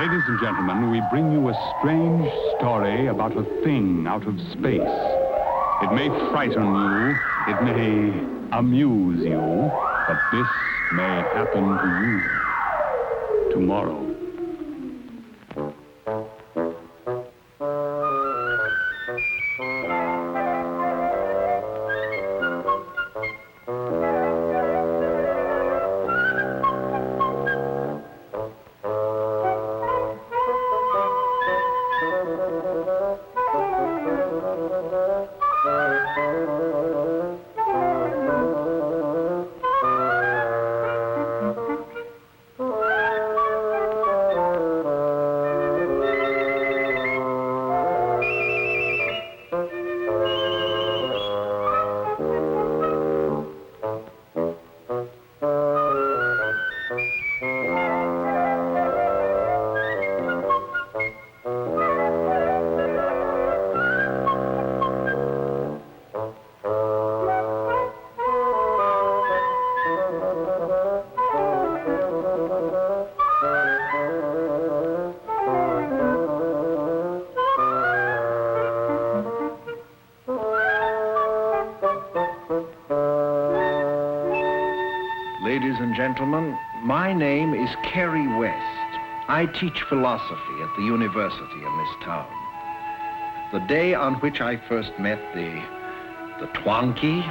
Ladies and gentlemen, we bring you a strange story about a thing out of space. It may frighten you, it may amuse you, but this may happen to you tomorrow. Ladies and gentlemen, my name is Kerry West. I teach philosophy at the university in this town. The day on which I first met the Twonky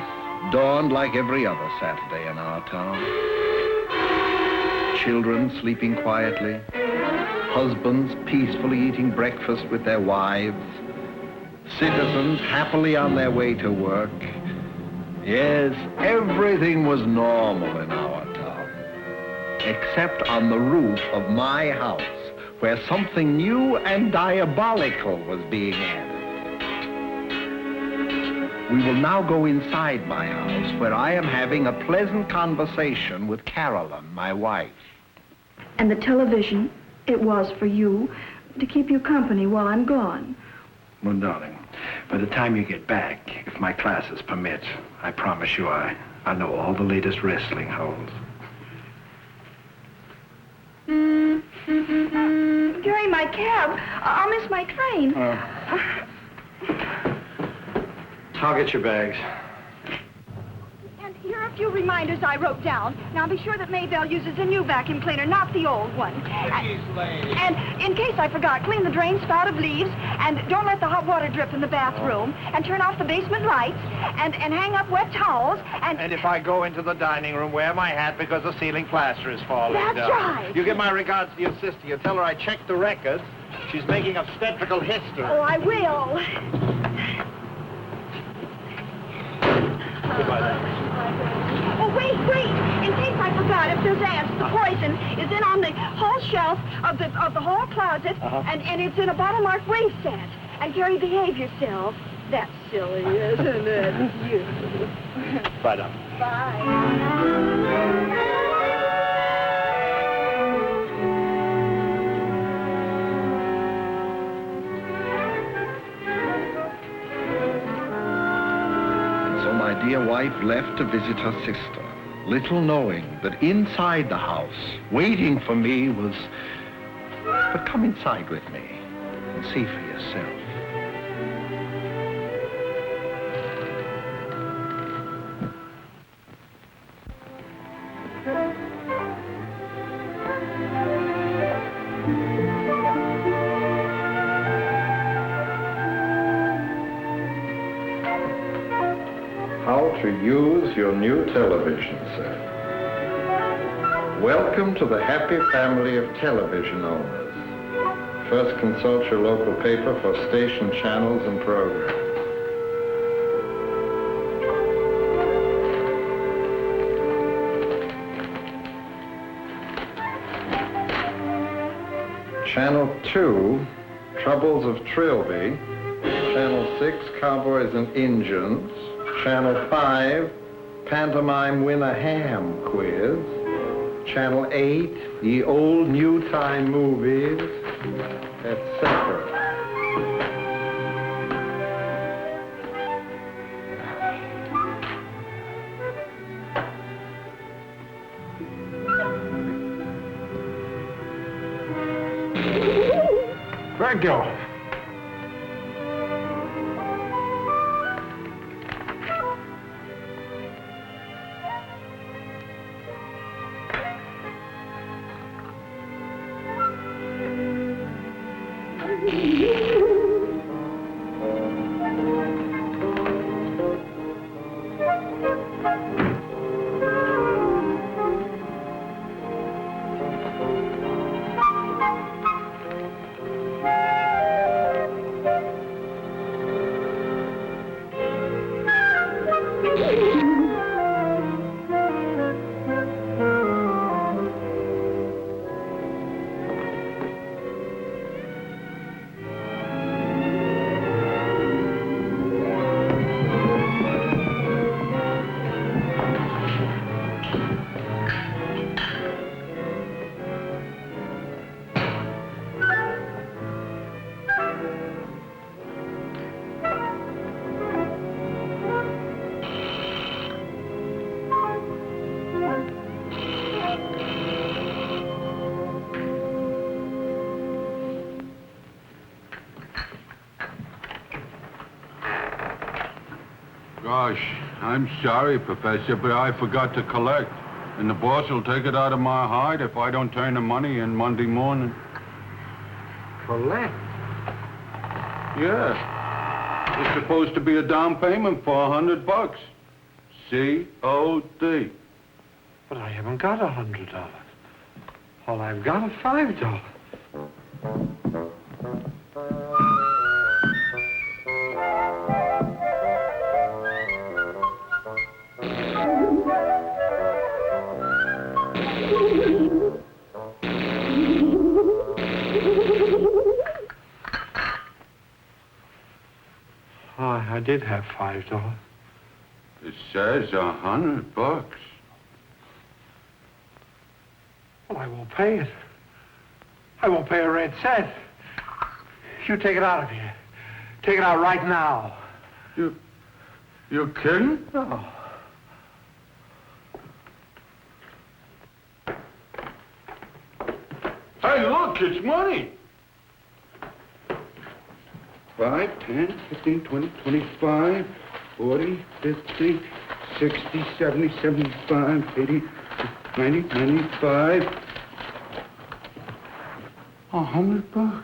dawned like every other Saturday in our town. Children sleeping quietly, husbands peacefully eating breakfast with their wives, citizens happily on their way to work. Yes, everything was normal in our town, except on the roof of my house, where something new and diabolical was being added. We will now go inside my house, where I am having a pleasant conversation with Carolyn, my wife. And the television, it was for you, to keep you company while I'm gone. Well, darling, by the time you get back, if my classes permit, I promise you I know all the latest wrestling holds. Gary, my cab. I'll miss my train. I'll get your bags. And here are a few reminders I wrote down. Now be sure that Maybelle uses a new vacuum cleaner, not the old one. And in case I forgot, clean the drain spout of leaves, and don't let the hot water drip in the bathroom, and turn off the basement lights, and hang up wet towels, And if I go into the dining room, wear my hat because the ceiling plaster is falling down. That's right. You give my regards to your sister. You tell her I checked the records. She's making obstetrical history. Oh, I will. Goodbye, then. Oh, wait. In case I forgot, if there's ants, the poison is in on the hall shelf of the hall closet, and it's in a bottle marked wave set. And Gary, behave yourself. That's silly, isn't it? You. Bye, Doc. Bye. My dear wife left to visit her sister, little knowing that inside the house, waiting for me was... But come inside with me and see for yourself. How to use your new television set. Welcome to the happy family of television owners. First consult your local paper for station channels and programs. Channel 2, Troubles of Trilby. Channel 6, Cowboys and Injuns. Channel 5, Pantomime Win a Ham Quiz. Channel 8, the old new time movies, etc. Thank you. Gosh, I'm sorry, Professor, but I forgot to collect. And the boss will take it out of my hide if I don't turn the money in Monday morning. Collect? Yeah. It's supposed to be a down payment for $100. C-O-D. But I haven't got $100. All I've got is $5. I did have $5. It says $100. Well, I won't pay it. I won't pay a red cent. You take it out of here. Take it out right now. You're kidding? No. Hey, look, it's money. 5, 10, 15, 20, 25, 40, 50, 60, 70, 75, 80, 90, 95. $100.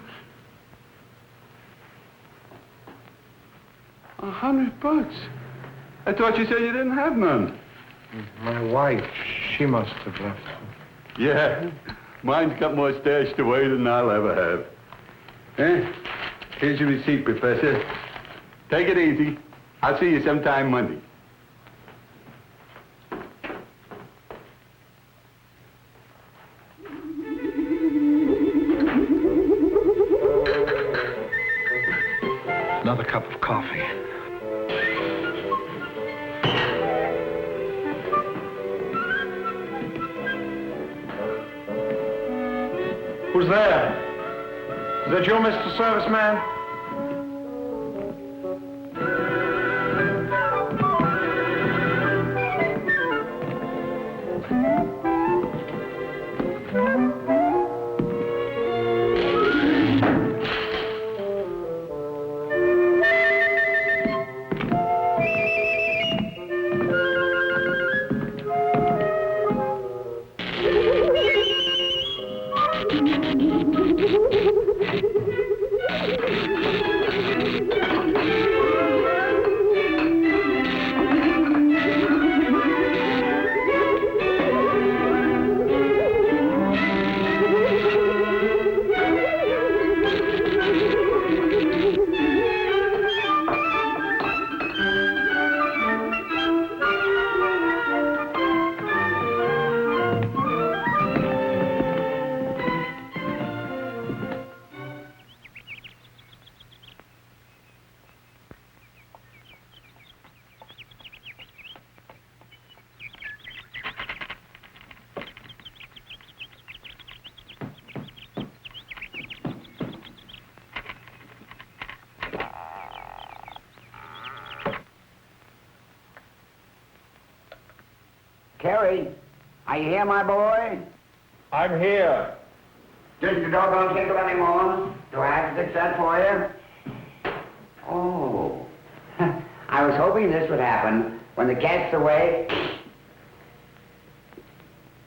$100. I thought you said you didn't have none. My wife, she must have left. Yeah, mine's got more stashed away than I'll ever have. Eh? Here's your receipt, Professor. Take it easy. I'll see you sometime Monday. Another cup of coffee. Who's there? Is that you, Mr. Serviceman? Terry, are you here, my boy? I'm here. Didn't you doggone tinkle anymore? Do I have to fix that for you? Oh. I was hoping this would happen when the cat's away.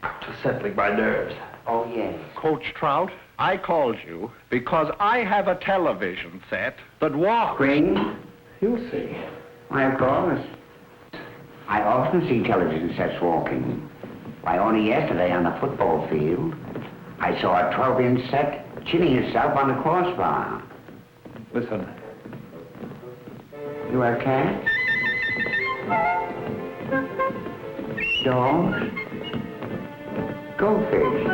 Just settling my nerves. Oh, yes. Coach Trout, I called you because I have a television set that walks. Green? You'll see. Why, of course. I often see television sets walking. Why, only yesterday on the football field, I saw a 12-inch set chinning itself on the crossbar. Listen. You have cats? Dogs? Goldfish?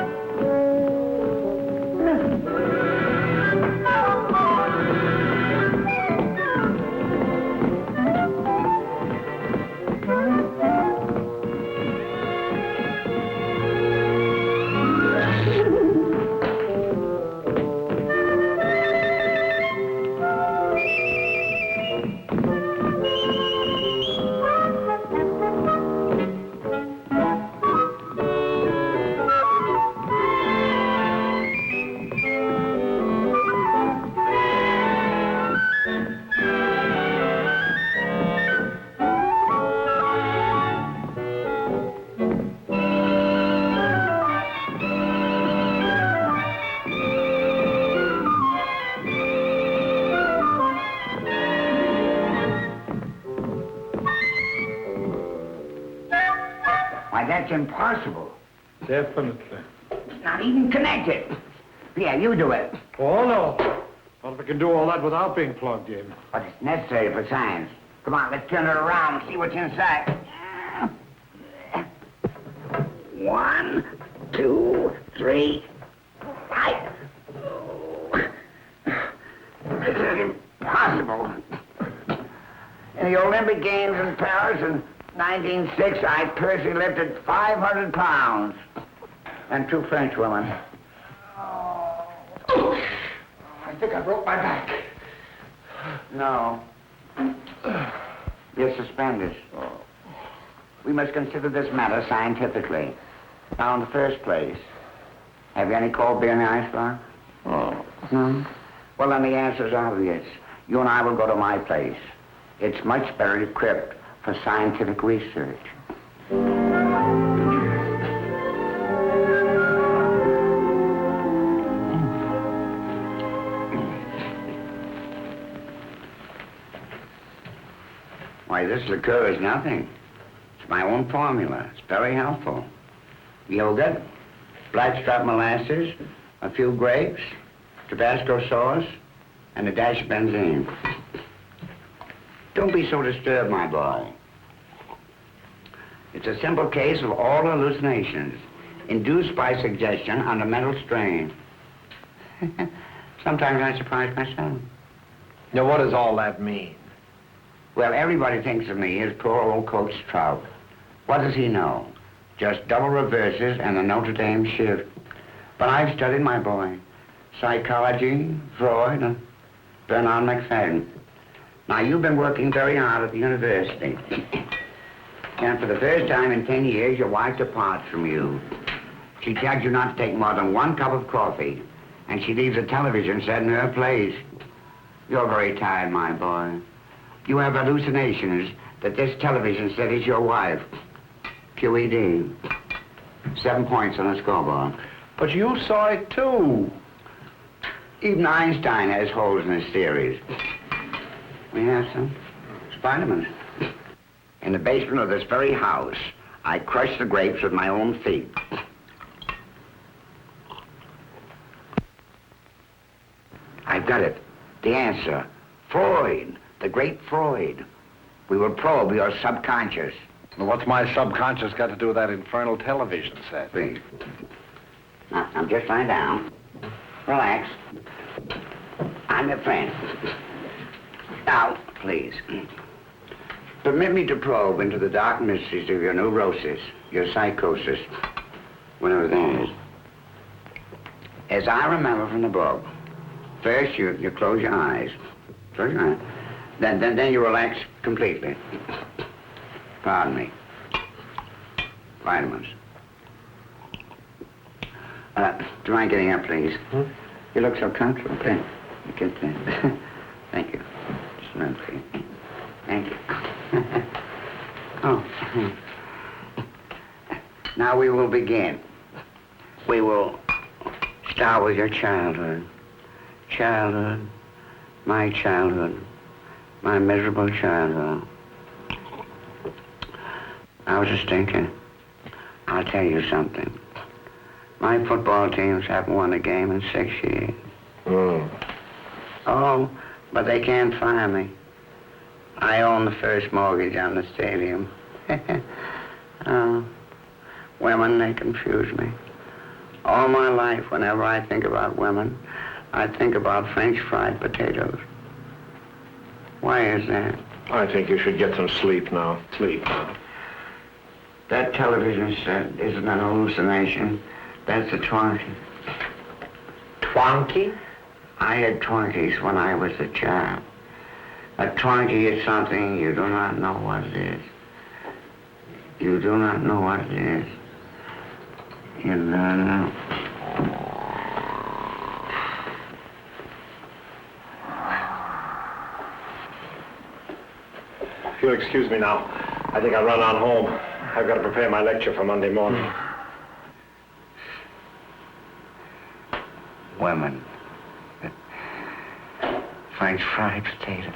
That's impossible. Definitely. Not even connected. Yeah, you do it. Oh, no. Not if I can do all that without being plugged in. But it's necessary for science. Come on, let's turn it around and see what's inside. 1, 2, 3, 5. This is impossible. In the Olympic Games in Paris in 1906, I personally lifted 500 pounds. And 2 French women. I think I broke my back. No. You're suspended. We must consider this matter scientifically. Now, in the first place, have you any cold beer in the icebox? No? Well, then the answer's obvious. You and I will go to my place. It's much better equipped for scientific research. Why, this liqueur is nothing. It's my own formula. It's very helpful. Yogurt, blackstrap molasses, a few grapes, Tabasco sauce, and a dash of benzene. Don't be so disturbed, my boy. It's a simple case of all hallucinations induced by suggestion under mental strain. Sometimes I surprise myself. Now, what does all that mean? Well, everybody thinks of me as poor old Coach Trout. What does he know? Just double reverses and a Notre Dame shift. But I've studied, my boy. Psychology, Freud, and Bernard McFadden. Now, you've been working very hard at the university. And for the first time in 10 years, your wife departs from you. She tells you not to take more than 1 cup of coffee, and she leaves a television set in her place. You're very tired, my boy. You have hallucinations that this television set is your wife. QED. 7 points on the scoreboard. But you saw it, too. Even Einstein has holes in his theories. We have some Spider-Man. In the basement of this very house, I crushed the grapes with my own feet. I've got it. The answer. Freud. The great Freud. We will probe your subconscious. Well, what's my subconscious got to do with that infernal television set? Please. Now, just lie down. Relax. I'm your friend. Now, please. Permit me to probe into the dark mysteries of your neurosis, your psychosis, whatever that is. As I remember from the book, first you close your eyes. Close your eyes. Then you relax completely. Pardon me. Vitamins. Do you mind getting up, please? You look so comfortable. Please. Get that. Thank you. Smells good. Thank you. Oh. Now we will begin. We will start with your childhood. Childhood, my miserable childhood. I was just thinking, I'll tell you something. My football teams haven't won a game in 6 years. Oh, but they can't fire me. I own the first mortgage on the stadium. Women, they confuse me. All my life, whenever I think about women, I think about French fried potatoes. Why is that? I think you should get some sleep now. Sleep. That television set isn't an hallucination. That's a Twonky. Twonky? I had Twonkies when I was a child. A Twonky is something you do not know what it is. You do not know what it is. You do not know. If you'll excuse me now, I think I'll run on home. I've got to prepare my lecture for Monday morning. Women. French fried potatoes.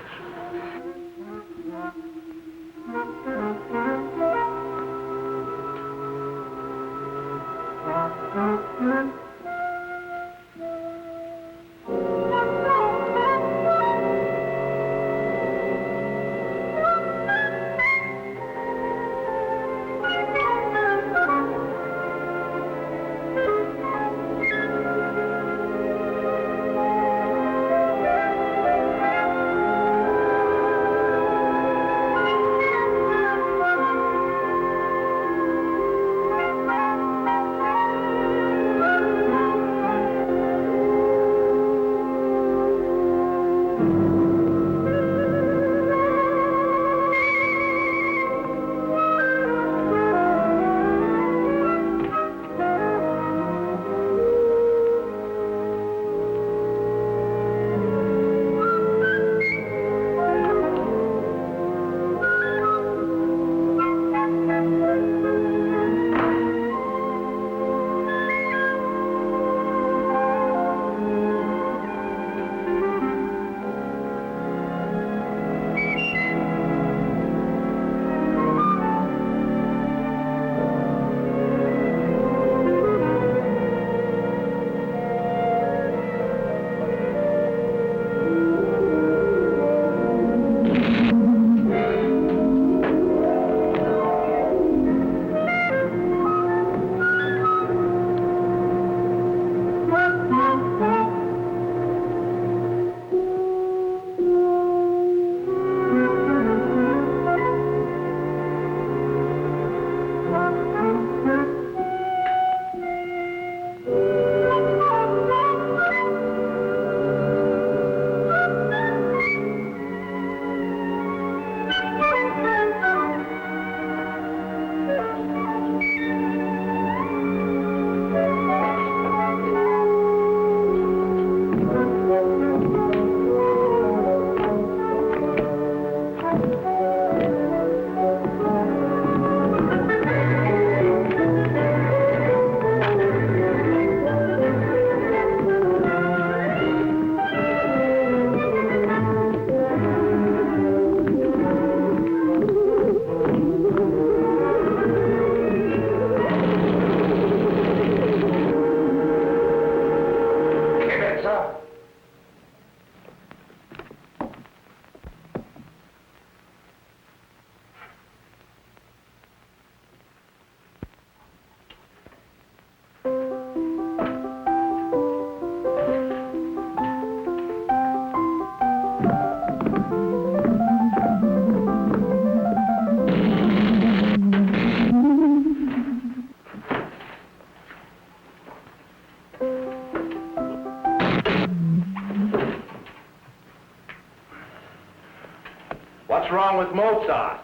What's wrong with Mozart?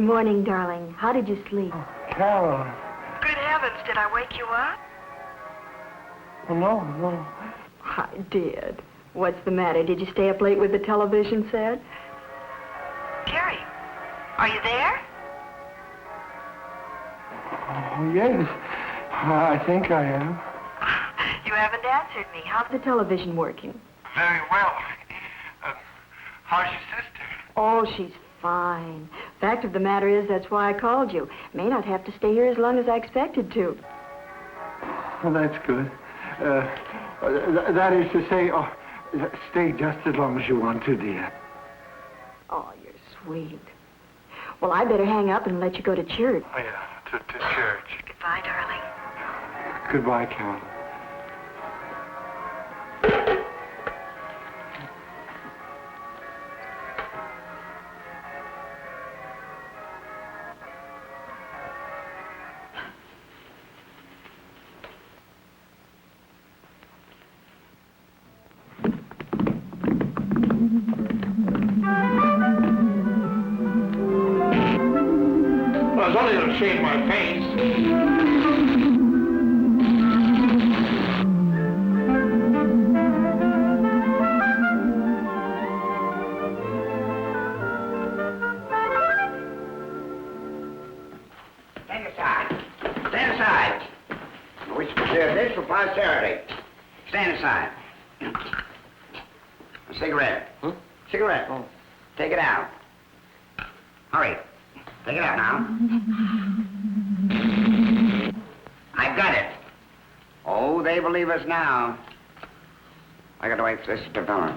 morning, darling. How did you sleep? Carol. Good heavens, did I wake you up? Oh, no. I did. What's the matter? Did you stay up late with the television set? Gary, are you there? Oh, yes. I think I am. You haven't answered me. How's the television working? Very well. How's your sister? Oh, she's fine. Fact of the matter is, that's why I called you. May not have to stay here as long as I expected to. Well, that's good. That is to say, stay just as long as you want to, dear. Oh, you're sweet. Well, I better hang up and let you go to church. Oh, yeah, to church. Goodbye, darling. Goodbye, Carol. Well, it's only to shave my face. Stand aside. Stand aside. We should preserve this for posterity. Stand aside. A cigarette. Huh? Cigarette. Oh. Take it out. Hurry. Take it out now. I've got it. Oh, they believe us now. I gotta wait for this to develop.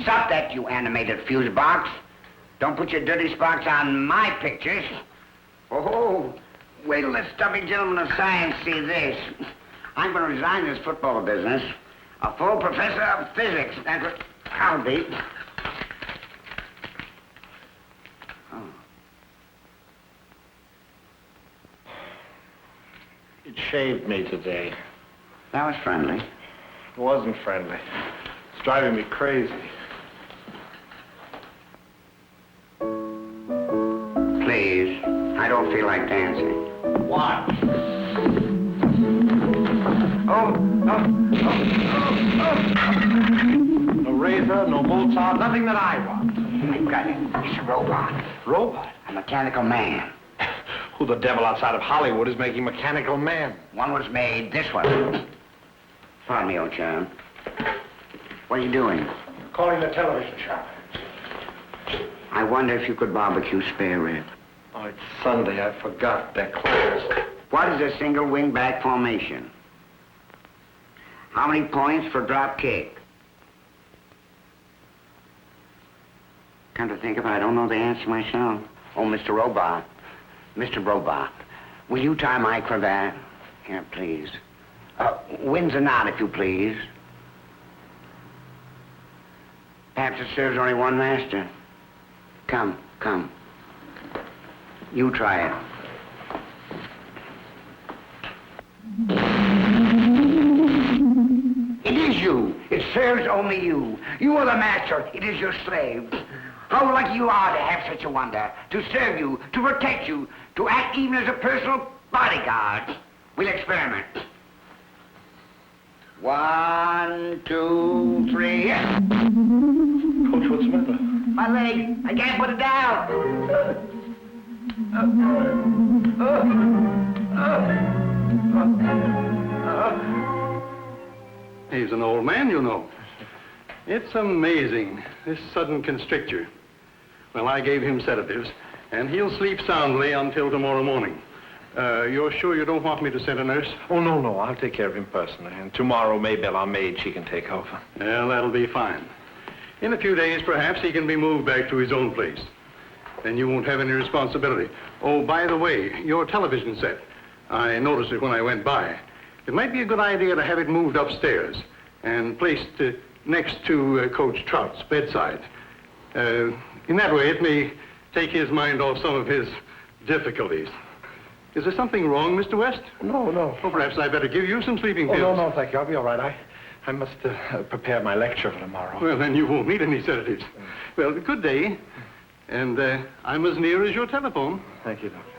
Stop that, you animated fuse box. Don't put your dirty sparks on my pictures. Oh, wait till the stubby gentlemen of science see this. I'm going to resign this football business. A full professor of physics. That's what I'll be. Oh. It shaved me today. That was friendly. It wasn't friendly. It's driving me crazy. Please, I don't feel like dancing. What? No razor, no Mozart, nothing that I want. I've got it. It's a robot. Robot? A mechanical man. Who the devil outside of Hollywood is making mechanical man? One was made, this one. Pardon me, old chum. What are you doing? Calling the television shop. I wonder if you could barbecue spare rib. Oh, it's Sunday. I forgot. They're closed. What is a single wing-back formation? How many points for drop kick? Come to think of it, I don't know the answer myself. Oh, Mr. Robot. Mr. Robot, will you tie my cravat? Here, please. Wins or not, if you please. Perhaps it serves only one master. Come, come. You try it. It is you. It serves only you. You are the master. It is your slave. How lucky you are to have such a wonder, to serve you, to protect you, to act even as a personal bodyguard. We'll experiment. 1, 2, 3. Coach, what's the matter? My leg. I can't put it down. He's an old man, you know. It's amazing, this sudden constricture. Well, I gave him sedatives, and he'll sleep soundly until tomorrow morning. You're sure you don't want me to send a nurse? Oh, no. I'll take care of him personally. And tomorrow, Maybelle, our maid, she can take over. Well, that'll be fine. In a few days, perhaps, he can be moved back to his own place. Then you won't have any responsibility. Oh, by the way, your television set. I noticed it when I went by. It might be a good idea to have it moved upstairs and placed next to Coach Trout's bedside. In that way, it may take his mind off some of his difficulties. Is there something wrong, Mr. West? No. Oh, perhaps I'd better give you some sleeping pills. No, thank you. I'll be all right. I must prepare my lecture for tomorrow. Well, then you won't need any sedatives. Well, good day. And I'm as near as your telephone. Thank you, Doctor.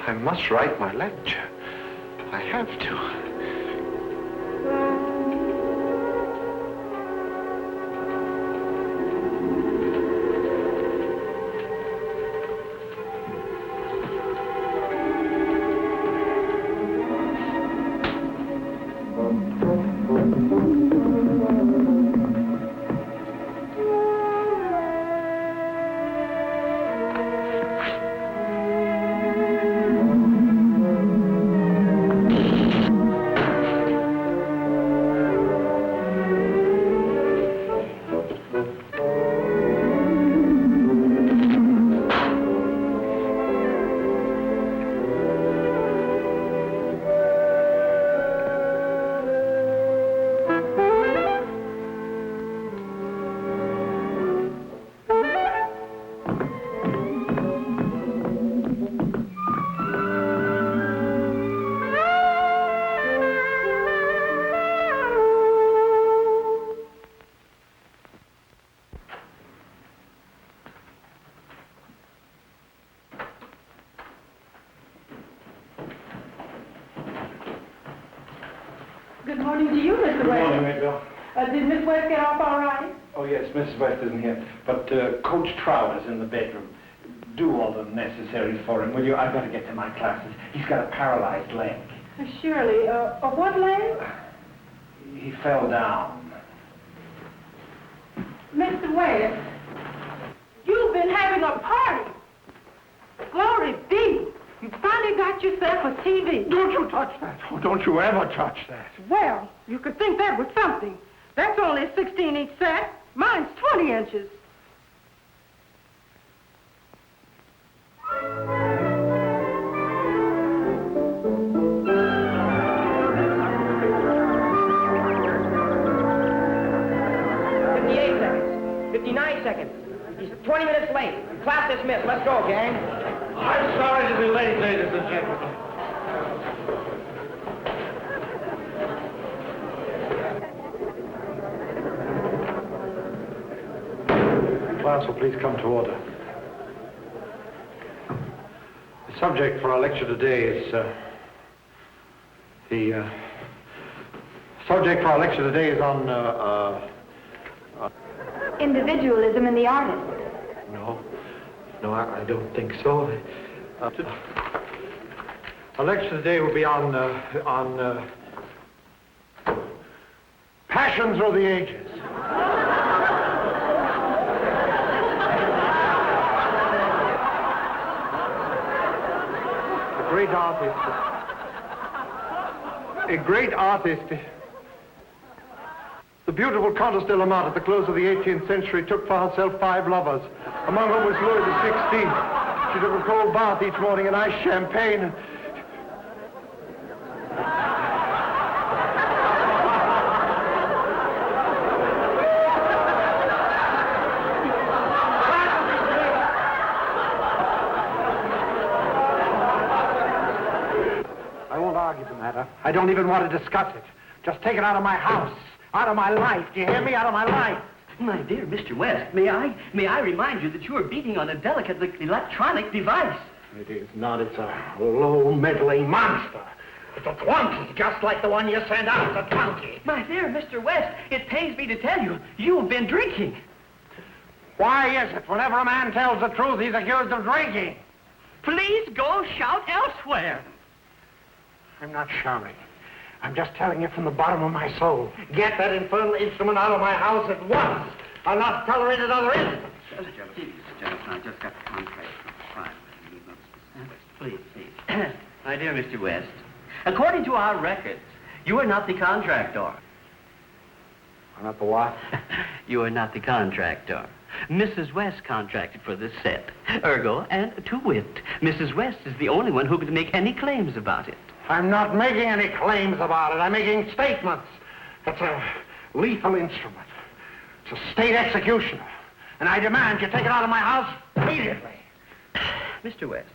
I must write my lecture. I have to. Good morning to you, Mr. West. Good morning, Maybelle. Did Miss West get off all right? Oh, yes, Mrs. West isn't here, but Coach Trout is in the bedroom. Do all the necessaries for him, will you? I've got to get to my classes. He's got a paralyzed leg. Surely. What leg? He fell down. Mr. West, you've been having a party. Glory be. You finally got yourself a TV. Don't you touch that. Oh, don't you ever touch that. Well, you could think that was something. That's only a 16-inch set. Mine's 20 inches. Seconds. He's 20 minutes late. Class dismissed. Let's go, gang. I'm sorry to be late, ladies and gentlemen. Class will please come to order. The subject for our lecture today is on individualism in the artist. No, I don't think so. Our lecture today will be on passion through the ages. A great artist a great artist. The beautiful Countess de la Motte at the close of the 18th century took for herself 5 lovers, among whom was Louis XVI. She took a cold bath each morning and iced champagne. I won't argue the matter. I don't even want to discuss it. Just take it out of my house, out of my life. Do you hear me? Out of my life. My dear Mr. West, may I remind you that you are beating on a delicate electronic device. It is not. It's a low, meddling monster. It's a Twonky, just like the one you sent out, the Twonky. My dear Mr. West, it pains me to tell you, you've been drinking. Why is it whenever a man tells the truth, he's accused of drinking? Please go shout elsewhere. I'm not shouting. I'm just telling you from the bottom of my soul. Get that infernal instrument out of my house at once. I'll not tolerate another instant. Gentlemen, I just got the contract. Fine. Please. My dear Mr. West, according to our records, you are not the contractor. I'm not the what? You are not the contractor. Mrs. West contracted for this set. Ergo, and to wit, Mrs. West is the only one who could make any claims about it. I'm not making any claims about it. I'm making statements. It's a lethal instrument. It's a state executioner. And I demand you take it out of my house immediately. Mr. West,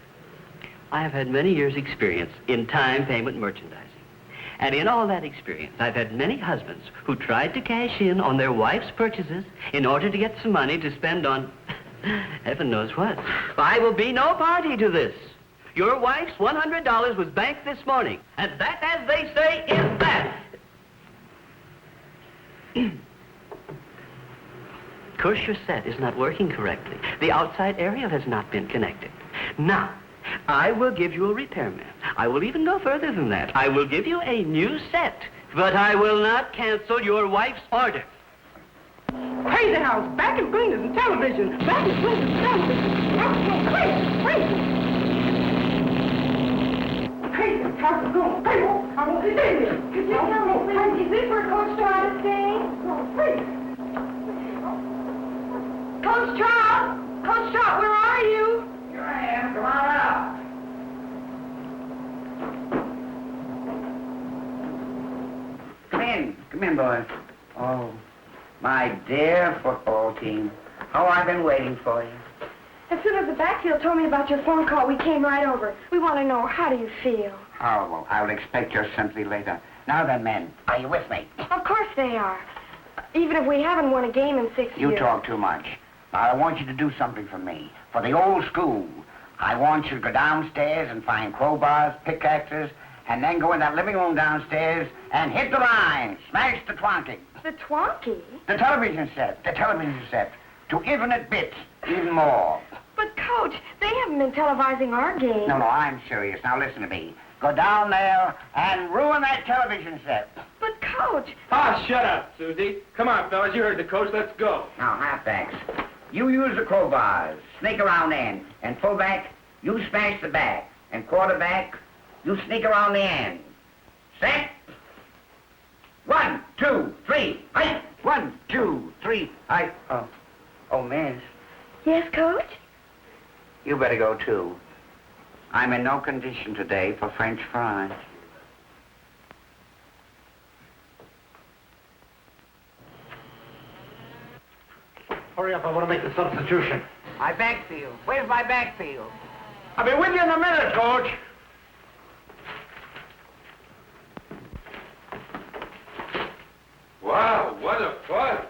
I have had many years' experience in time payment merchandising. And in all that experience, I've had many husbands who tried to cash in on their wife's purchases in order to get some money to spend on heaven knows what. I will be no party to this. Your wife's $100 was banked this morning. And that, as they say, is that. Of course, your set is not working correctly. The outside aerial has not been connected. Now, I will give you a repairman. I will even go further than that. I will give you a new set, but I will not cancel your wife's order. Crazy house, back in cleaners and television. Back in cleaners and television. Crazy. Crazy, how's it going? Crazy, I won't be there. Could you tell me, please, is this where Coach Trout is staying? Crazy. Coach Trout, where are you? Here I am. Come on out. Come in, boy. Oh, my dear football team. How I've been waiting for you. As soon as the backfield told me about your phone call, we came right over. We want to know, how do you feel? Oh, well, I'll expect your sympathy later. Now then, men, are you with me? Of course they are. Even if we haven't won a game in 6 years. You talk too much. Now, I want you to do something for me. For the old school. I want you to go downstairs and find crowbars, pickaxes, and then go in that living room downstairs and hit the line. Smash the Twonky. The Twonky? The television set. To infinite bits, even more. But, Coach, they haven't been televising our game. No, I'm serious. Now, listen to me. Go down there and ruin that television set. But, Coach... Ah, shut up, Susie. Come on, fellas. You heard the coach. Let's go. Now, halfbacks, you use the crowbars. Sneak around end. And fullback, you smash the back. And quarterback, you sneak around the end. Set. 1, 2, 3, fight. 1, 2, 3, fight. Oh, miss. Yes, Coach? You better go, too. I'm in no condition today for French fries. Hurry up, I want to make the substitution. My backfield. Where's my backfield? I'll be with you in a minute, Coach. Wow, what a fun.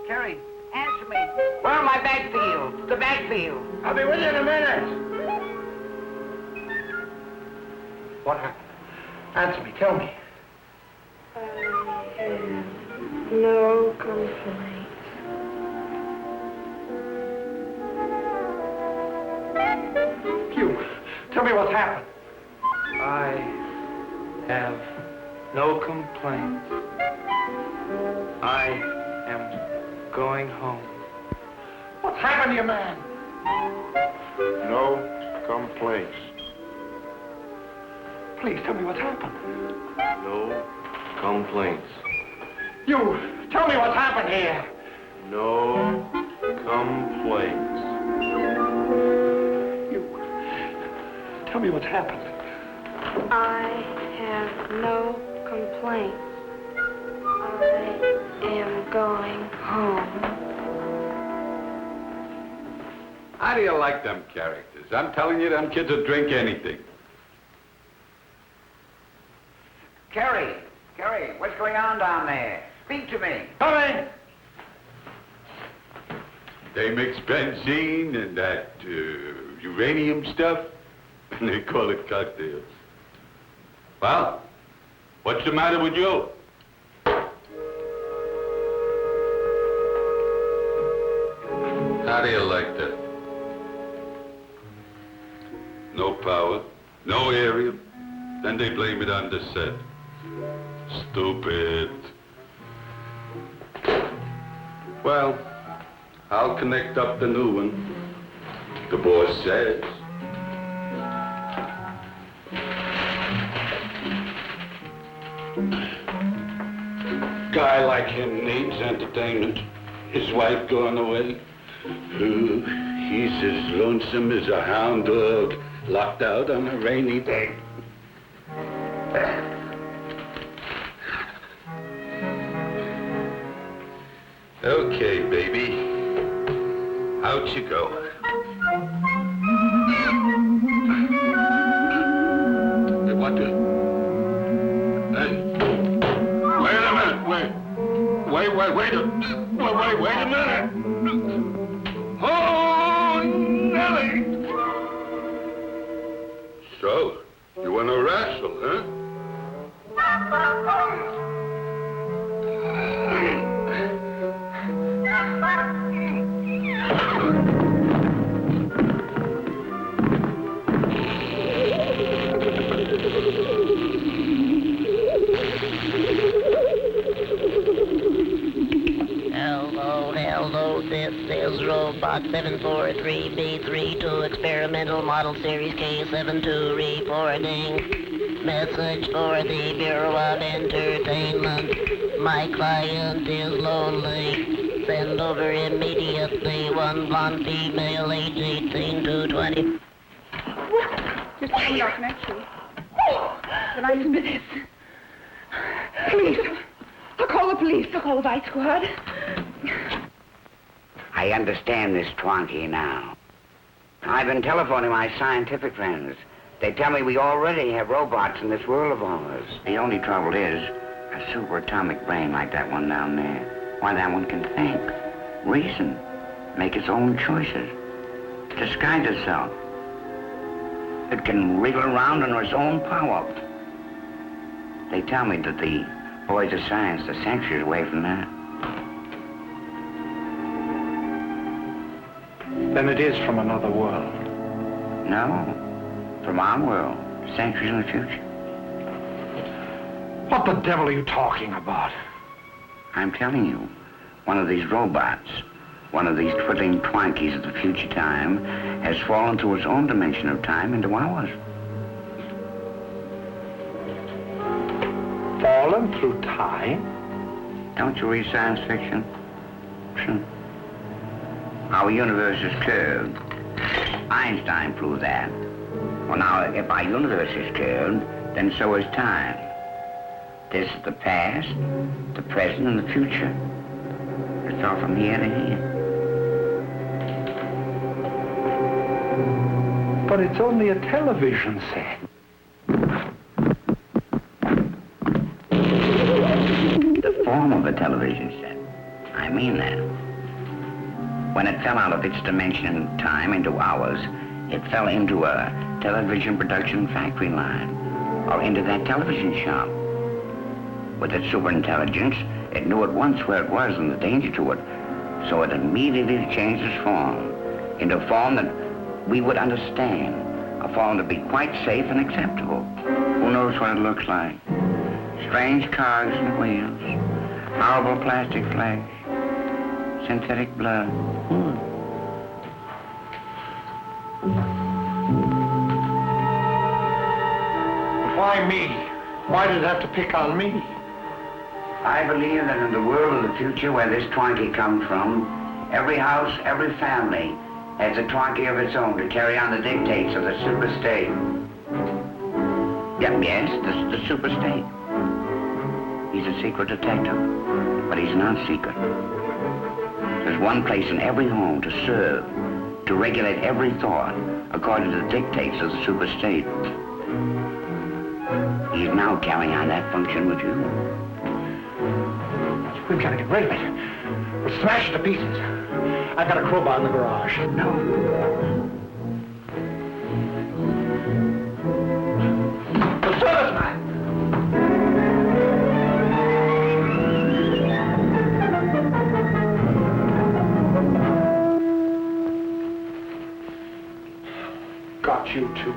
Kerry, answer me. Where are my backfield? The backfield. I'll be with you in a minute. What happened? Answer me, tell me. No complaints. You, tell me what's happened. I have no complaints. I am going home. What's happened to you, man? No complaints. Please tell me what's happened. No complaints. You, tell me what's happened here. No complaints. You, tell me what's happened. I have no complaints. I am going home. How do you like them characters? I'm telling you, them kids will drink anything. Kerry, what's going on down there? Speak to me. Coming! They mix benzene and that uranium stuff, and they call it cocktails. Well, what's the matter with you? How do you like that? No power, no aerial, then they blame it on the set. Stupid. Well, I'll connect up the new one. The boss says. Guy like him needs entertainment. His wife gone away. He's as lonesome as a hound dog locked out on a rainy day. Okay, baby. Out you go. Hey, what the? Hey. Wait a minute. Wait a minute. Oh, Nellie! So, you want to wrestle, huh? Hello, this is Robot 743B32 Experimental Model Series K72 reporting. Message for the Bureau of Entertainment. My client is lonely. Send over immediately one blonde female age 18 to 20. Just turned off connection. Can I admit it? Please. I'll call the police. I'll call the Vice Squad. I understand this Twonky now. I've been telephoning my scientific friends. They tell me we already have robots in this world of ours. The only trouble is a superatomic brain like that one down there. Why, that one can think, reason, make its own choices, disguise itself. It can wriggle around under its own power. They tell me that the boys of science are centuries away from that. Then it is from another world. No, from our world, centuries in the future. What the devil are you talking about? I'm telling you, one of these robots, one of these twiddling Twonkies of the future time, has fallen through its own dimension of time into ours. Fallen through time? Don't you read science fiction? Our universe is curved. Einstein proved that. Well, now, if our universe is curved, then so is time. This is the past, the present, and the future. It's all from here to here. But it's only a television set. The form of a television set. I mean that. When it fell out of its dimension in time into ours, it fell into a television production factory line, or into that television shop. With its superintelligence, it knew at once where it was and the danger to it, so it immediately changed its form into a form that we would understand, a form to be quite safe and acceptable. Who knows what it looks like? Strange cogs and wheels, horrible plastic flesh, Synthetic blood. Why me? Why did it have to pick on me? I believe that in the world of the future where this Twonky comes from, every house, every family has a Twonky of its own to carry on the dictates of the superstate. Yes, the superstate. He's a secret detective, but he's not secret. There's one place in every home to serve, to regulate every thought according to the dictates of the superstate. He's now carrying on that function with you. We've got to get rid of it. We'll smash it to pieces. I've got a crowbar in the garage. No. The serviceman! Got you, too.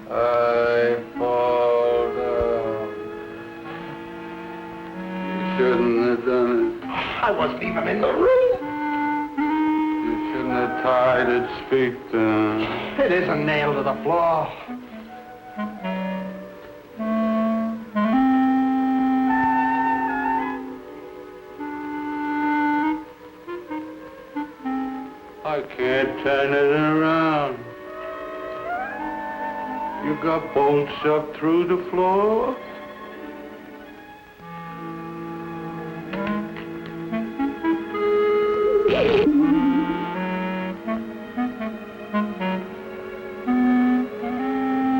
I fall down. You shouldn't have done it. I wasn't even in the room. You shouldn't have tied its feet down. It isn't nailed to the floor. I can't turn it around. You got bolts up through the floor?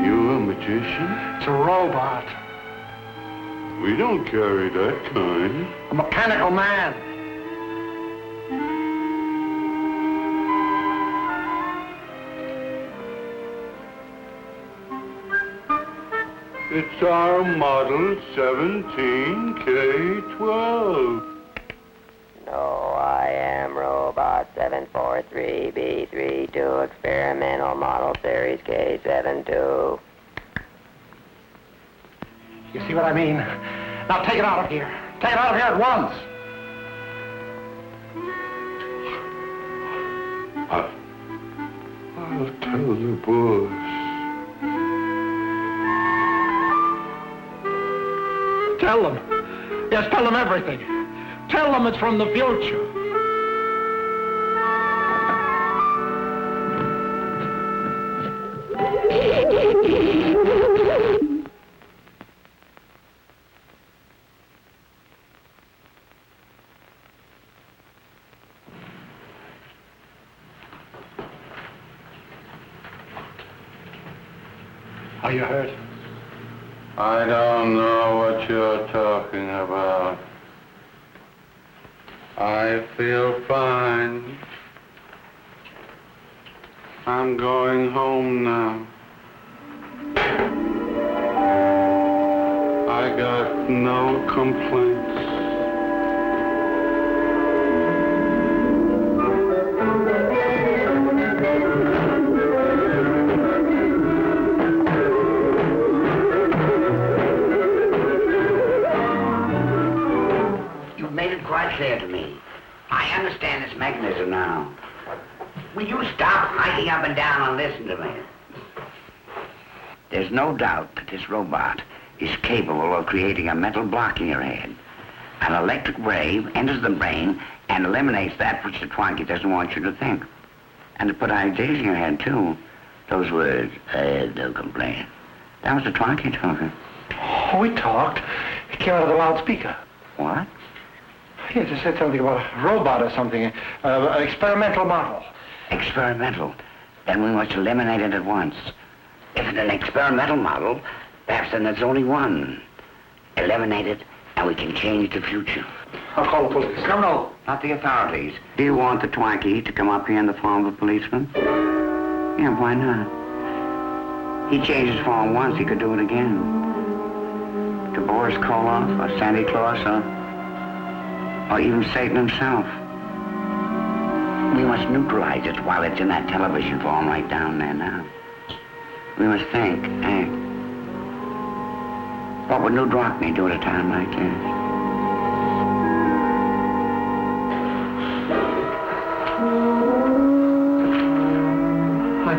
You a magician? It's a robot. We don't carry that kind. A mechanical man. It's our model 17K12. No, I am Robot 743B32, experimental model series K72. You see what I mean? Now take it out of here. Take it out of here at once. I'll tell the boss. Tell them. Yes, tell them everything. Tell them it's from the future. Are you hurt? I don't know what you're talking about. I feel fine. I'm going home now. I got no complaints. Quite clear to me. I understand this mechanism now. Will you stop hiking up and down and listen to me? There's no doubt that this robot is capable of creating a mental block in your head. An electric wave enters the brain and eliminates that which the Twonky doesn't want you to think. And to put ideas in your head, too. Those words, I had no complaint. That was the Twonky talking. Oh, we talked. It came out of the loudspeaker. What? He just said something about a robot or something. An experimental model. Experimental? Then we must eliminate it at once. If it's an experimental model, perhaps then there's only one. Eliminate it, and we can change the future. I'll call the police. No, not the authorities. Do you want the Twonky to come up here in the form of a policeman? Yeah, why not? He changed his form once, he could do it again. To Boris Karloff, or Santa Claus, or even Satan himself. We must neutralize it while it's in that television form right down there now. We must think, act. What would New Drockney do at a time like this?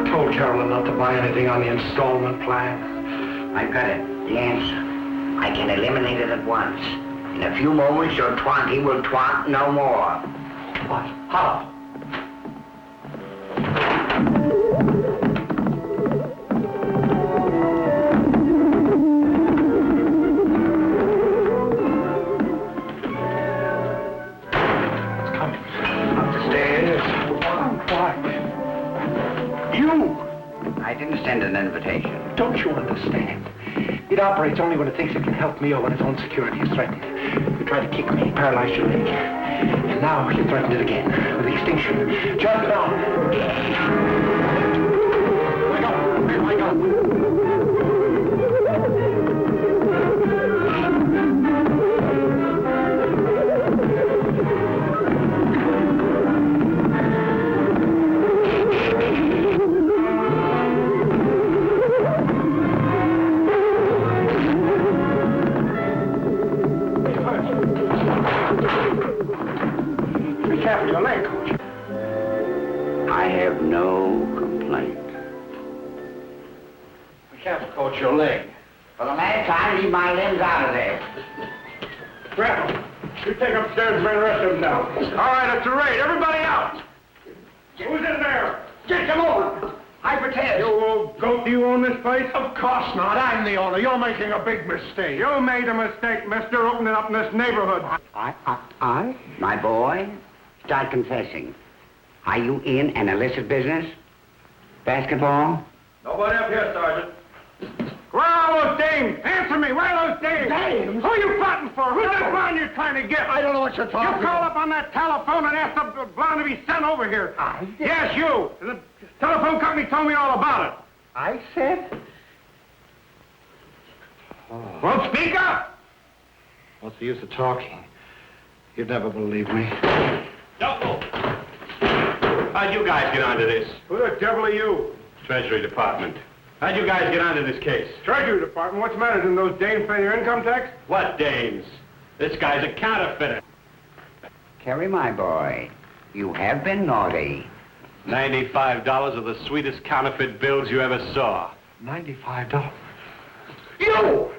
told Carolyn not to buy anything on the installment plan. I've got it. The answer. I can eliminate it at once. In a few moments, your Twonky will twonk no more. What? How? I didn't send an invitation. Don't you understand? It operates only when it thinks it can help me or when its own security is threatened. You tried to kick me, paralyzed your leg. And now you threatened it again with extinction. Jump down. Wake up. Wake up. Careful your leg, Coach. I have no complaint. Be careful, Coach, your leg. For the last time, leave my limbs out of there. Gretel, you take upstairs and bring the rest of them down. All right, it's a raid. Everybody out. Who's in there? Get them over. I protest. You old goat, do you own this place? Of course not. I'm the owner. You're making a big mistake. You made a mistake, mister, opening up in this neighborhood. I? My boy, start confessing. Are you in an illicit business? Basketball? Nobody up here, Sergeant. Where are those dames? Answer me. Where are those dames? Dames? Who are you fighting for? Who's that blonde you're trying to get? I don't know what you're talking about. You called up on that telephone and asked the blonde to be sent over here. I did? Yes, you. The telephone company told me all about it. I said? Oh. Well, speak up. What's the use of talking? You'd never believe me. Double! How'd you guys get onto this? Who the devil are you? Treasury Department. How'd you guys get onto this case? Treasury Department. What's the matter? Didn't those dames pay their income tax? What dames? This guy's a counterfeiter. Kerry, my boy, you have been naughty. $95 of the sweetest counterfeit bills you ever saw. $95? You!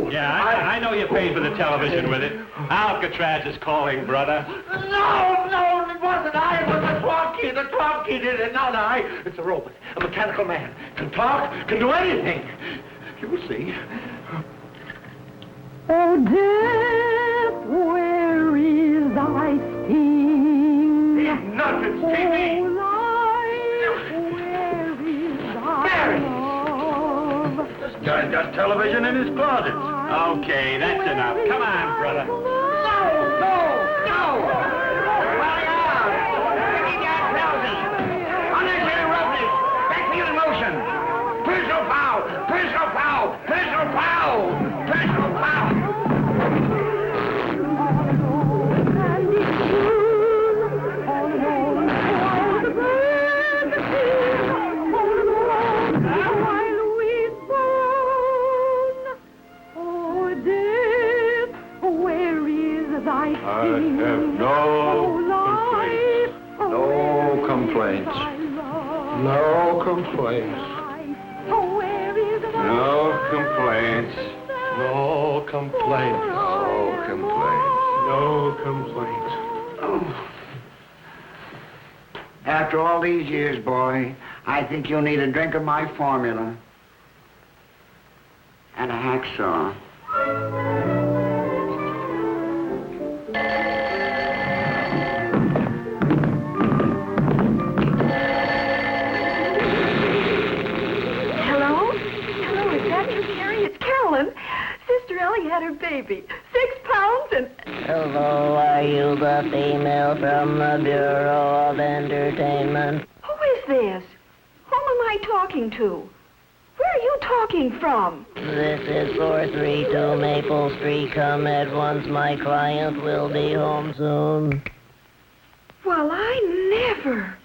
Yeah, I know you paid for the television with it. Alcatraz is calling, brother. No, it wasn't I. It was the Twonky. The Twonky did it, not I. It's a robot, a mechanical man. Can talk, can do anything. You'll see. Oh, death, where is thy sting? Enough, it's TV. Oh, life, where is thy love? This guy's got television in his closet. Okay, that's enough. Come on, brother. No! Unnecessary roughness! Backfield in motion! Personal foul! Personal foul! Personal foul! Personal foul! I have no complaints. No complaints. No complaints. No complaints. No complaints. Oh. After all these years, boy, I think you'll need a drink of my formula. And a hacksaw. Sister Ellie had her baby. 6 pounds and... Hello, are you the female from the Bureau of Entertainment? Who is this? Whom am I talking to? Where are you talking from? This is 432 Maple Street. Come at once. My client will be home soon. Well, I never...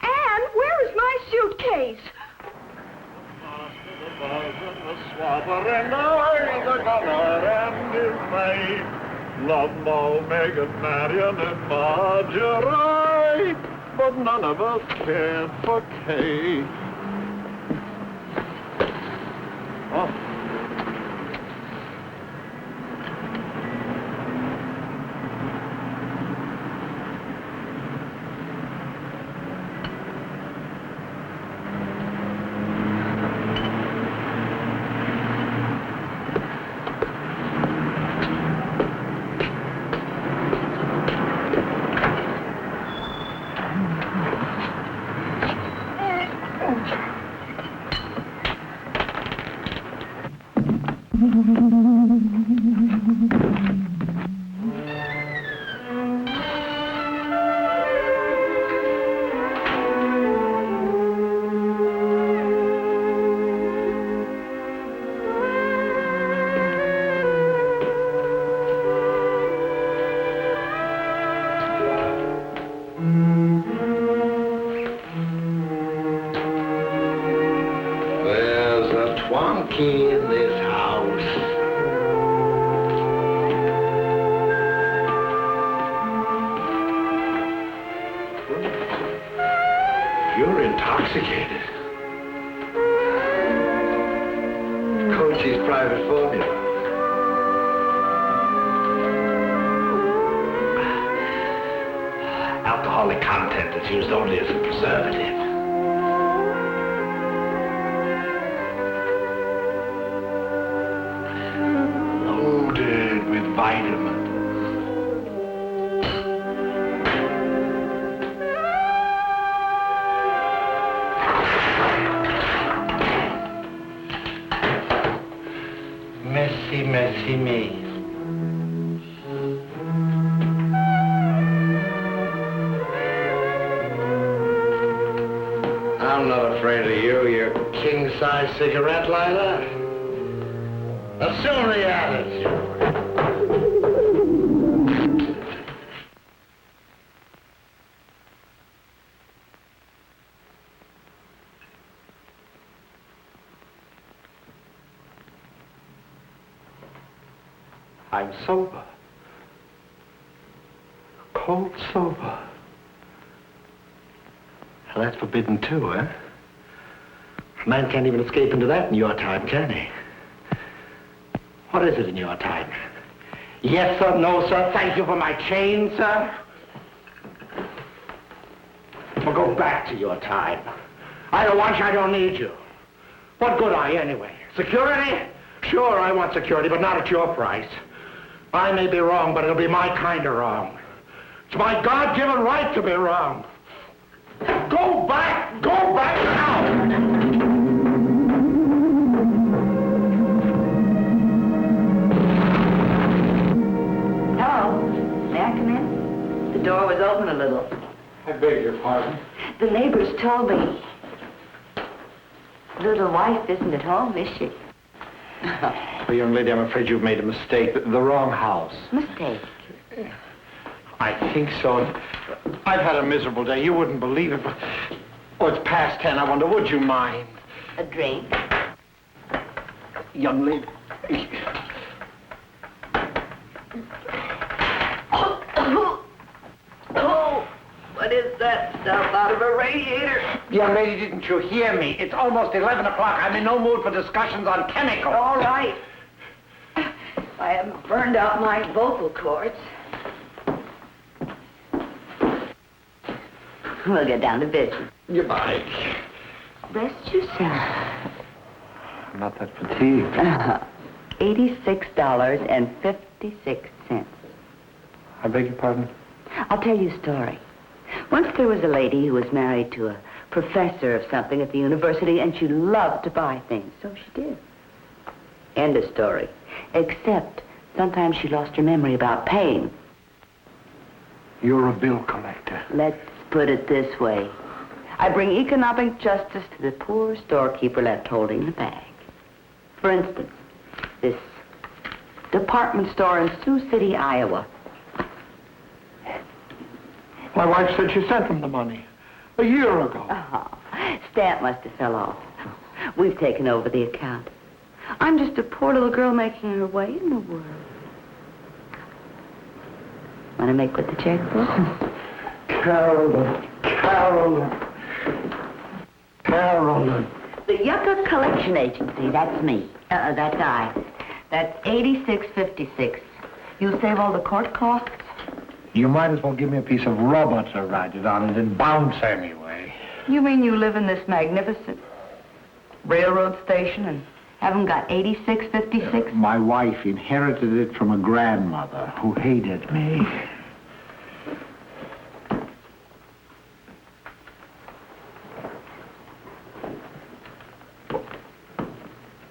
Anne, where is my suitcase? The swabber and the color and his mate. Love Mo, Megan, Marion, and Marjorie. but none of us cared for Kay. Oh. There's a Twonky in this house. You're intoxicated. Coachy's private formula. Alcoholic content is used only as a preservative. Loaded with vitamins. Messy, messy me. I'm not afraid of you, you king-size cigarette lighter. Assume the attitude. I'm sober. Cold sober. Well, that's forbidden too, eh? A man can't even escape into that in your time, can he? What is it in your time? Yes, sir, no, sir, thank you for my chain, sir. Well, go back to your time. I don't want you, I don't need you. What good are you anyway? Security? Sure, I want security, but not at your price. I may be wrong, but it'll be my kind of wrong. It's my God-given right to be wrong. Go back now! Hello. May I come in? The door was open a little. I beg your pardon. The neighbors told me. Little wife isn't at home, is she? Well, young lady, I'm afraid you've made a mistake. The wrong house. Mistake? I think so. I've had a miserable day. You wouldn't believe it, but... Oh, it's past 10. I wonder, would you mind? A drink? Young lady... Oh, what is that stuff out of a radiator? Young lady, didn't you hear me? It's almost 11 o'clock. I'm in no mood for discussions on chemicals. All right. I haven't burned out my vocal cords. We'll get down to business. Goodbye. Rest yourself. I'm not that fatigued. $86.56. I beg your pardon? I'll tell you a story. Once there was a lady who was married to a professor of something at the university, and she loved to buy things. So she did. End of story. Except sometimes she lost her memory about paying. You're a bill collector. Let's put it this way. I bring economic justice to the poor storekeeper left holding the bag. For instance, this department store in Sioux City, Iowa. My wife said she sent them the money a year ago. Oh, stamp must have fell off. We've taken over the account. I'm just a poor little girl making her way in the world. Want to make with the checkbook? Carolyn, Carolyn. Carolyn. The Yucca Collection Agency, that's me. That's I. That's 8656. You'll save all the court costs? You might as well give me a piece of rubber to ride it on. It didn't bounce anyway. You mean you live in this magnificent railroad station and haven't got 8656? My wife inherited it from a grandmother who hated me.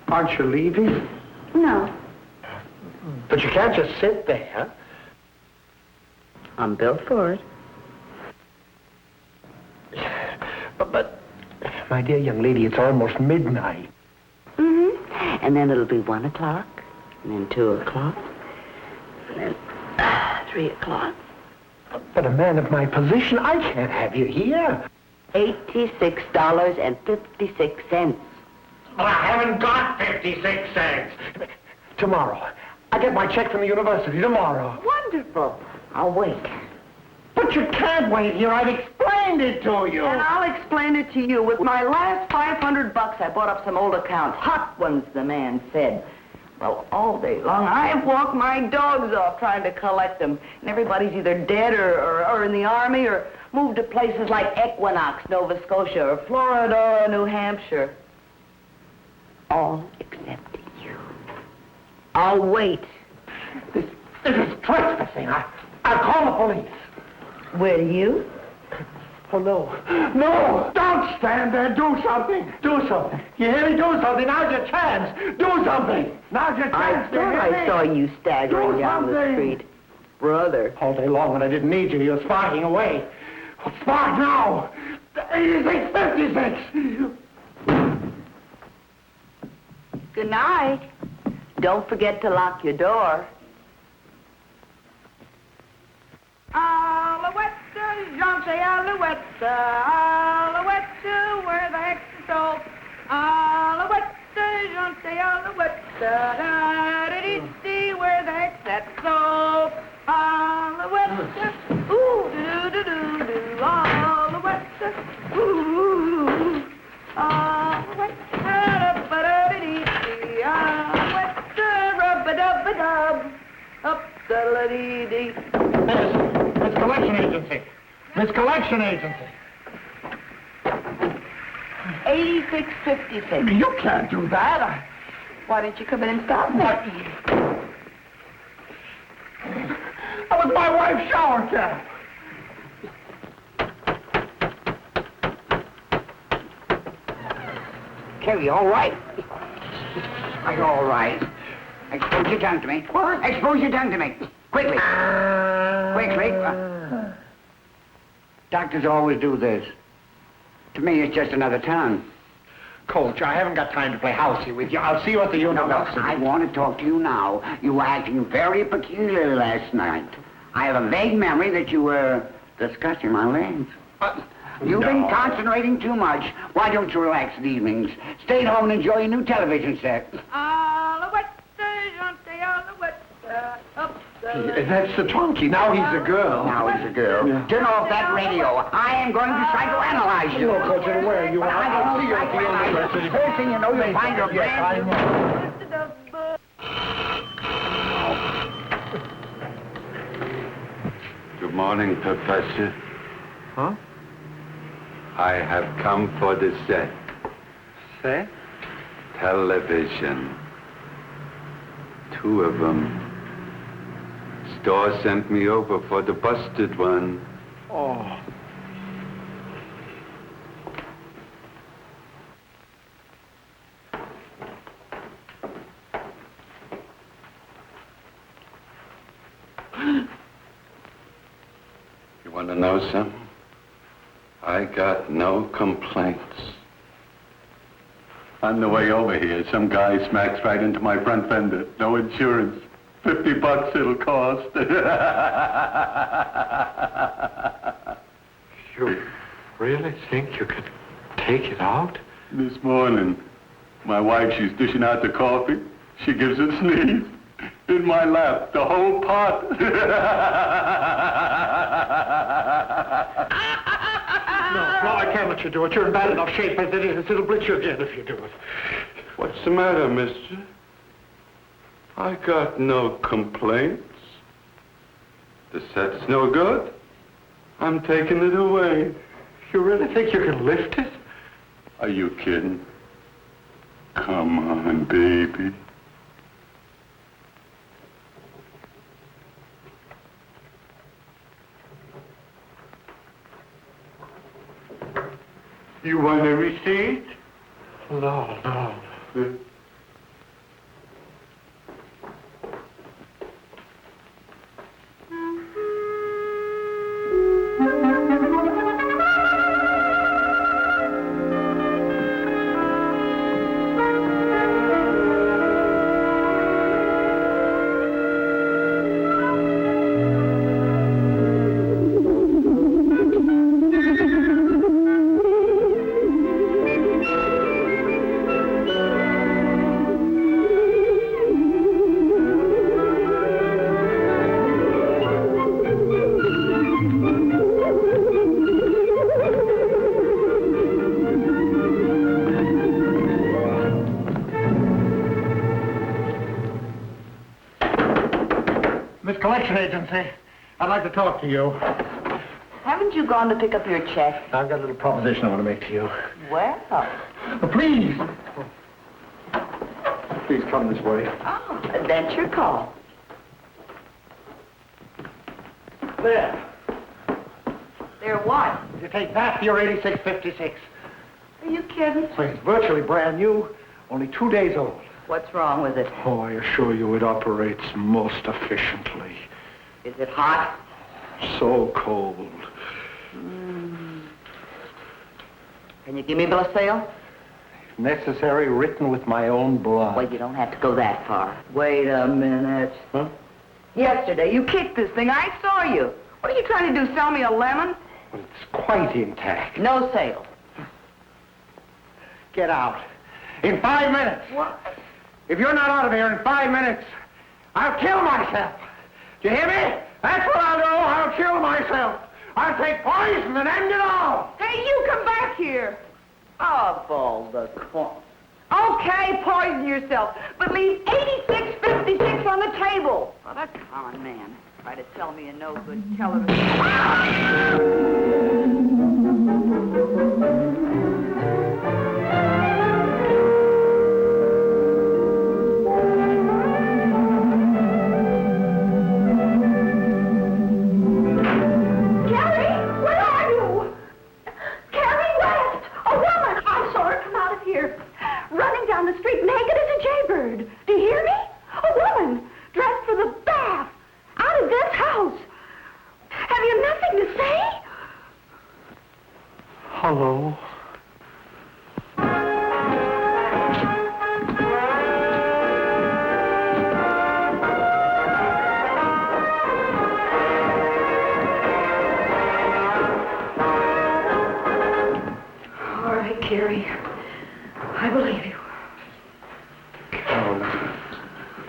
Aren't you leaving? No. But you can't just sit there. I'm built for it. But, my dear young lady, it's almost midnight. Mm-hmm. And then it'll be 1 o'clock, and then 2 o'clock, and then 3 o'clock. But a man of my position, I can't have you here. $86.56. But I haven't got 56 cents. Tomorrow. I get my check from the university tomorrow. Wonderful. I'll wait. But you can't wait here. I've explained it to you. And I'll explain it to you. With my last $500, I bought up some old accounts. Hot ones, the man said. Well, all day long, I've walked my dogs off trying to collect them. And everybody's either dead or in the army or moved to places like Equinox, Nova Scotia, or Florida, or New Hampshire. All except you. I'll wait. This is trespassing. I'll call the police. Will you? Oh, no. No! Don't stand there. Do something. Do something. You hear me? Do something. Now's your chance. Do something. Now's your chance. I thought I saw you staggering down the street. Brother. All day long when I didn't need you, you're sparking away. Well, spark now. 86.56. Good night. Don't forget to lock your door. Alouette, Jean-Say, Alouette, Alouette, where the heck's the soul? Alouette, Jean-Say, Alouette, da-da-dee-dee, where the heck's that soul? Alouette, ooh, do-do-do-do, Alouette, ooh, Alouette, da-da-ba-da-dee-dee, Alouette, rub-a-dub-a-dub, up-da-da-dee-dee. Miss Collection Agency. Miss Collection Agency. 8656. You can't do that. Why didn't you come in and stop me? What? That was my wife's shower cap. Kerry, all right? Are you all right? Expose your tongue to me. What? Expose your tongue to me. Quickly. Quickly. Doctors always do this. To me, it's just another tongue. Coach, I haven't got time to play housey with you. I'll see you at the university. No, I want to talk to you now. You were acting very peculiar last night. I have a vague memory that you were discussing my legs. You've been concentrating too much. Why don't you relax in the evenings? Stay at home and enjoy your new television set. Alouette, Jean-Say, Alouette, up the... That's the Twonky. Now he's a girl. Now he's a girl. Yeah. Turn off that radio. I am going to psychoanalyze you. No, Coach, and where you are. I'll see you at the university. First thing you know, you'll find your Yes, I know. Good morning, Professor. Huh? I have come for the set. Set? Television. 2 of them. Store sent me over for the busted one. Oh. You want to know something? I got no complaints. On the way over here, some guy smacks right into my front fender. No insurance. $50 it'll cost. You really think you could take it out? This morning, my wife, she's dishing out the coffee. She gives a sneeze. In my lap, the whole pot. I can't let you do it. You're in bad enough shape as it is. It'll blitz you again if you do it. What's the matter, mister? I got no complaints. The set's no good. I'm taking it away. You really think you can lift it? Are you kidding? Come on, baby. You want a receipt? No. Collection agency. I'd like to talk to you. Haven't you gone to pick up your check? I've got a little proposition I want to make to you. Well. Please. Please come this way. Oh, that's your call. There. There what? You take that for your 8656. Are you kidding? It's virtually brand new, only 2 days old. What's wrong with it? Oh, I assure you it operates most efficiently. Is it hot? So cold. Can you give me a bill of sale? If necessary, written with my own blood. Well, you don't have to go that far. Wait a minute. Huh? Yesterday, you kicked this thing. I saw you. What are you trying to do, sell me a lemon? Well, it's quite intact. No sale. Get out. In 5 minutes. What? If you're not out of here in 5 minutes, I'll kill myself. Do you hear me? That's what I'll do. I'll kill myself. I'll take poison and end it all. Hey, you come back here. Of all the corn. Okay, poison yourself, but leave 8656 on the table. What a con man. Try to sell me a no-good television. Running down the street naked as a jaybird. Do you hear me? A woman dressed for the bath. Out of this house. Have you nothing to say? Hello. All right, Carrie. I believe you. Caroline.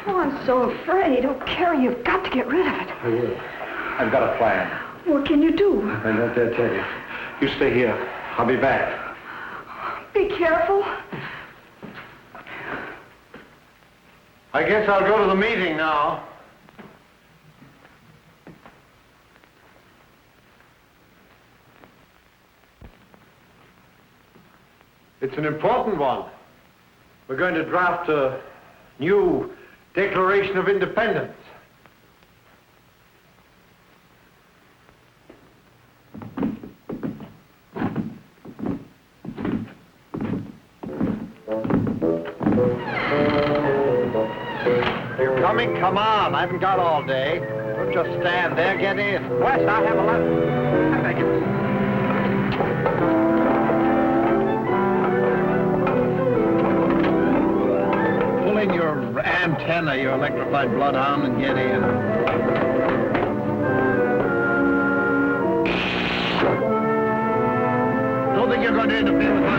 Oh, I'm so afraid. Oh, Carrie, you've got to get rid of it. I will. I've got a plan. What can you do? I don't dare tell you. You stay here. I'll be back. Be careful. I guess I'll go to the meeting now. It's an important one. We're going to draft a new Declaration of Independence. You're coming? Come on. I haven't got all day. Don't just stand there. Get in. West, I have a letter. I beg you. Pull in your antenna, your electrified bloodhound, and get in. Don't think you're going to interfere with my...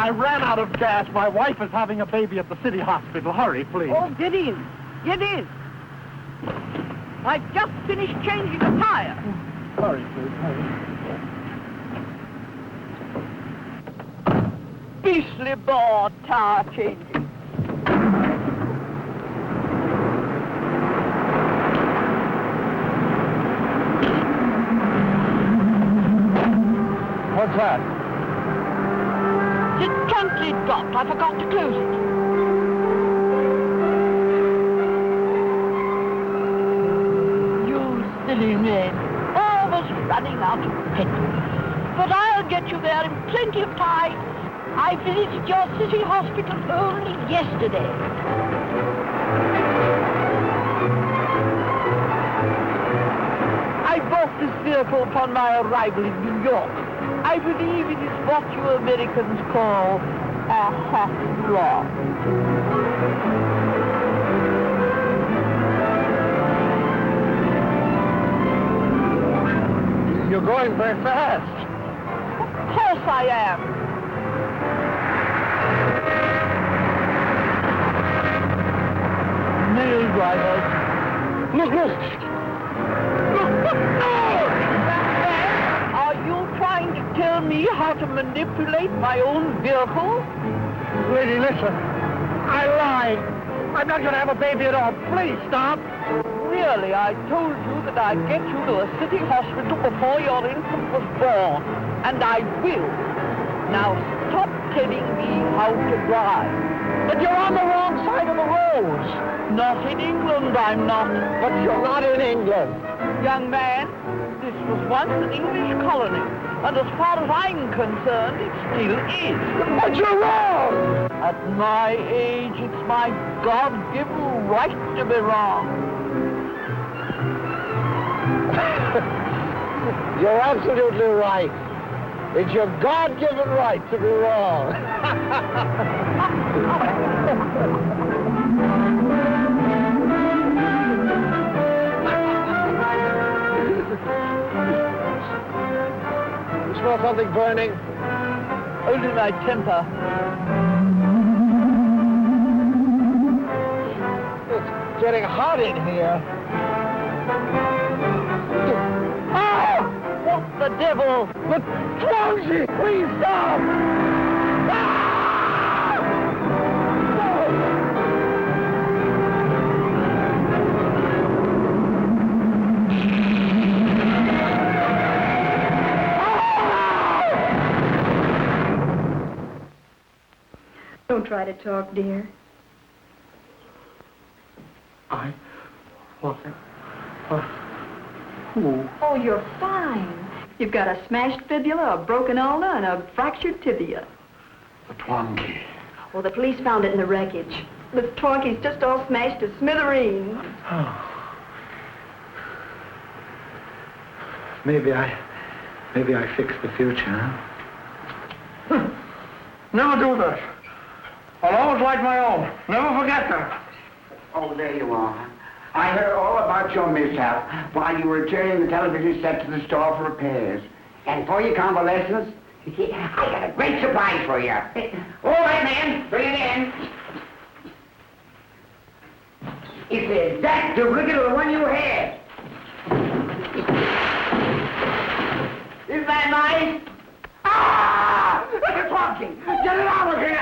I ran out of gas. My wife is having a baby at the city hospital. Hurry, please. Oh, get in. Get in. I've just finished changing a tire. Hurry, please, hurry. Beastly bored tire changing. What's that? The trunk lid dropped. I forgot to close it. You silly men. Almost running out of petrol. But I'll get you there in plenty of time. I visited your city hospital only yesterday. I bought this vehicle upon my arrival in New York. I believe it is what you Americans call a hot rod. You're going very fast. Of course I am. Mail drivers. Look! Are you trying to tell me how to manipulate my own vehicle? Lady, listen. I lied. I'm not going to have a baby at all. Please stop. Really, I told you that I'd get you to a city hospital before your infant was born. And I will. Now stop telling me how to drive. But you're on the wrong side of the road. Not in England, I'm not. But you're not in England. Young man, this was once an English colony. And as far as I'm concerned, it still is. But you're wrong! At my age, it's my God-given right to be wrong. You're absolutely right. It's your God-given right to be wrong. You smell something burning? Only my temper. It's getting hot in here. What the devil? The Twonky! Please stop! Don't try to talk, dear. Oh, you're fine. You've got a smashed fibula, a broken ulna, and a fractured tibia. The Twonky. Well, the police found it in the wreckage. The Twonky's just all smashed to smithereens. Oh. Maybe I fixed the future, huh? Never do that. I'll always like my own. Never forget that. Oh, there you are. I heard all about your mishap while you were turning the television set to the store for repairs. And for your convalescence, I got a great surprise for you. All right, man, bring it in. It's the exact duplicate of the one you had. Isn't that nice? Ah! Look at Twonky! Get it out of here!